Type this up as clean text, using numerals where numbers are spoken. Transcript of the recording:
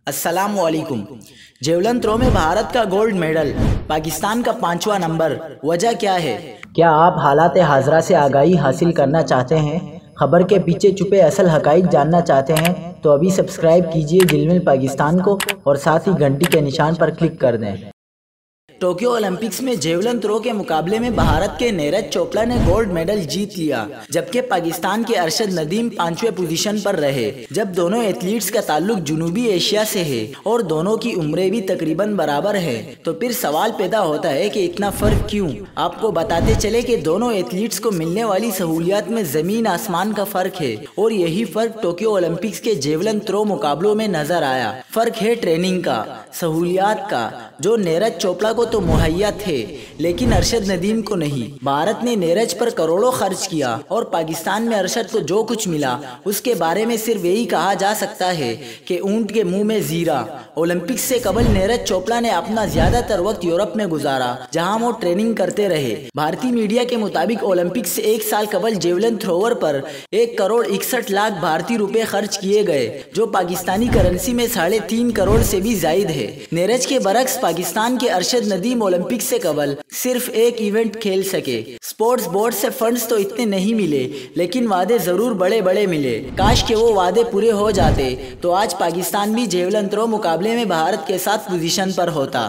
अस्सलामुअलैकुम। Javelin throw में भारत का गोल्ड मेडल, पाकिस्तान का 5वां नंबर। वजह क्या है? क्या आप हालात हाज़रा से आगाही हासिल करना चाहते हैं? खबर के पीछे छुपे असल हक़ाइक़ जानना चाहते हैं? तो अभी सब्सक्राइब कीजिए ज़िलमिल पाकिस्तान को और साथ ही घंटी के निशान पर क्लिक कर दें। टोक्यो ओलंपिक्स में जेवलिन थ्रो के मुकाबले में भारत के नीरज चोपड़ा ने गोल्ड मेडल जीत लिया, जबकि पाकिस्तान के अरशद नदीम 5वें पोजीशन पर रहे। जब दोनों एथलीट्स का ताल्लुक जनूबी एशिया से है और दोनों की उम्रें भी तकरीबन बराबर है, तो फिर सवाल पैदा होता है कि इतना फर्क क्यों। आपको बताते चले कि दोनों एथलीट्स को मिलने वाली सहूलियात में जमीन आसमान का फर्क है और यही फर्क टोक्यो ओलंपिक्स के जेवलिन थ्रो मुकाबलों में नजर आया। फर्क है ट्रेनिंग का, सहूलियात का, जो नीरज चोपड़ा को तो मुहैया थे लेकिन अरशद नदीम को नहीं। भारत ने नीरज पर करोड़ों खर्च किया और पाकिस्तान में अरशद को जो कुछ मिला उसके बारे में सिर्फ यही कहा जा सकता है कि ऊंट के मुंह में जीरा। ओलंपिक्स से कबल नीरज चोपड़ा ने अपना ज्यादातर वक्त यूरोप में गुजारा, जहां वो ट्रेनिंग करते रहे। भारतीय मीडिया के मुताबिक ओलंपिक्स से 1 साल कबल जेवलिन थ्रोवर पर 1,61,00,000 भारतीय रुपए खर्च किए गए, जो पाकिस्तानी करेंसी में 3.5 करोड़ से भी जायद है। नीरज के बरक्स पाकिस्तान के अरशद नदीम ओलंपिक्स से कबल सिर्फ एक इवेंट खेल सके। स्पोर्ट्स बोर्ड से फंड्स तो इतने नहीं मिले, लेकिन वादे जरूर बड़े बड़े मिले। काश के वो वादे पूरे हो जाते तो आज पाकिस्तान भी जेवलिन थ्रो मुकाबले में भारत के साथ पोजीशन पर होता।